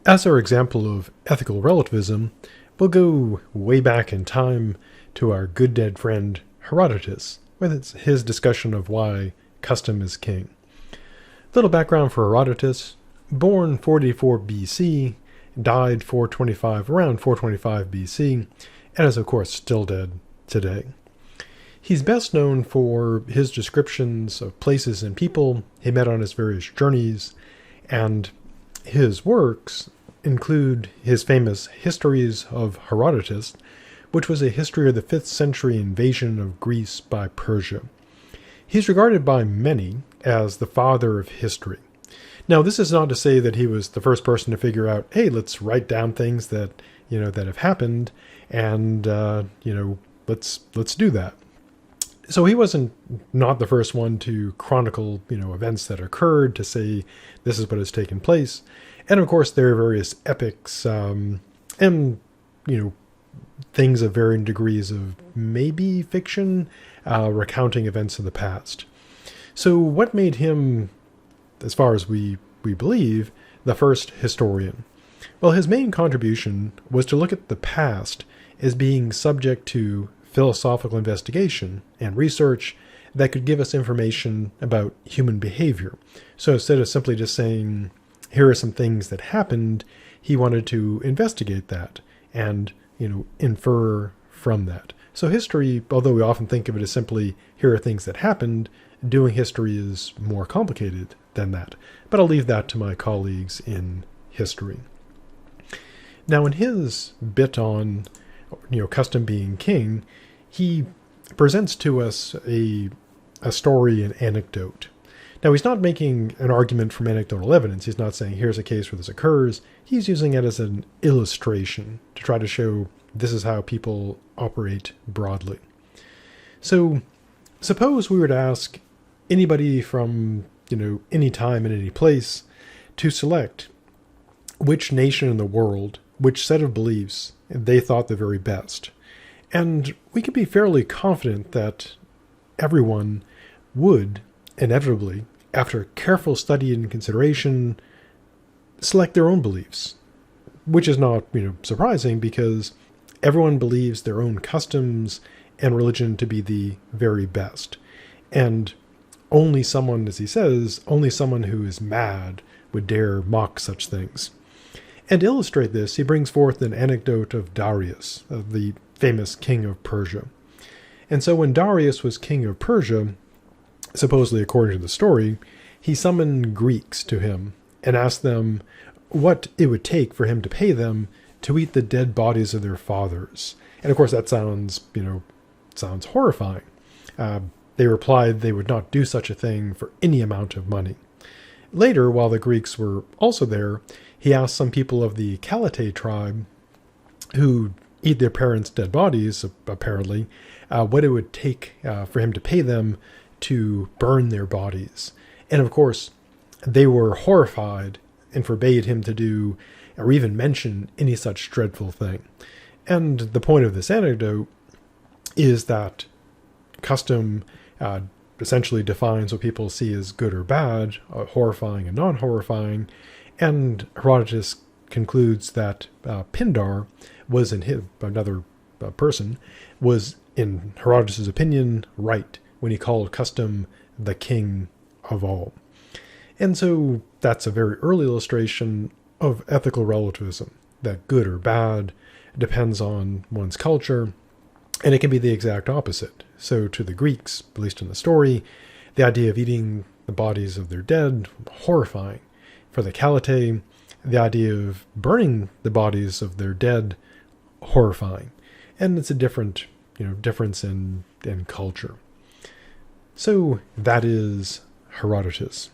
As our example of ethical relativism, we'll go way back in time to our good dead friend Herodotus, with his discussion of why custom is king. Little background for Herodotus: born 44 BC, died around 425 BC, and is of course still dead today. He's best known for his descriptions of places and people he met on his various journeys, and his works include his famous Histories of Herodotus, which was a history of the 5th century invasion of Greece by Persia. He's regarded by many as the father of history. Now, this is not to say that he was the first person to figure out, hey, let's write down things that have happened, and let's do that. So he wasn't not the first one to chronicle, events that occurred, to say this is what has taken place. And of course, there are various epics, and things of varying degrees of maybe fiction, recounting events of the past. So what made him, as far as we believe, the first historian? Well, his main contribution was to look at the past as being subject to philosophical investigation and research that could give us information about human behavior. So instead of simply just saying, here are some things that happened, he wanted to investigate that and, infer from that. So history, although we often think of it as simply, here are things that happened, doing history is more complicated than that. But I'll leave that to my colleagues in history. Now, in his bit on, custom being king, he presents to us a story, an anecdote. Now, he's not making an argument from anecdotal evidence. He's not saying, here's a case where this occurs. He's using it as an illustration to try to show this is how people operate broadly. So, suppose we were to ask anybody from, any time and any place to select which nation in the world, which set of beliefs they thought the very best. And we can be fairly confident that everyone would inevitably, after careful study and consideration, select their own beliefs, which is not, surprising, because everyone believes their own customs and religion to be the very best. And only someone, as he says, only someone who is mad would dare mock such things. And to illustrate this, he brings forth an anecdote of Darius, the famous king of Persia. And so when Darius was king of Persia, supposedly according to the story, he summoned Greeks to him and asked them what it would take for him to pay them to eat the dead bodies of their fathers. And of course that sounds horrifying. They replied they would not do such a thing for any amount of money. Later, while the Greeks were also there, he asked some people of the Kalate tribe, who eat their parents' dead bodies, apparently, what it would take for him to pay them to burn their bodies. And of course, they were horrified and forbade him to do or even mention any such dreadful thing. And the point of this anecdote is that custom essentially defines what people see as good or bad, horrifying and non-horrifying, and Herodotus concludes that Pindar was another person, was in Herodotus' opinion right when he called custom the king of all. And so that's a very early illustration of ethical relativism, that good or bad depends on one's culture, and it can be the exact opposite. So to the Greeks, at least in the story, the idea of eating the bodies of their dead, horrifying. For the Kalate, the idea of burning the bodies of their dead, horrifying. And it's a difference in culture. So that is Herodotus.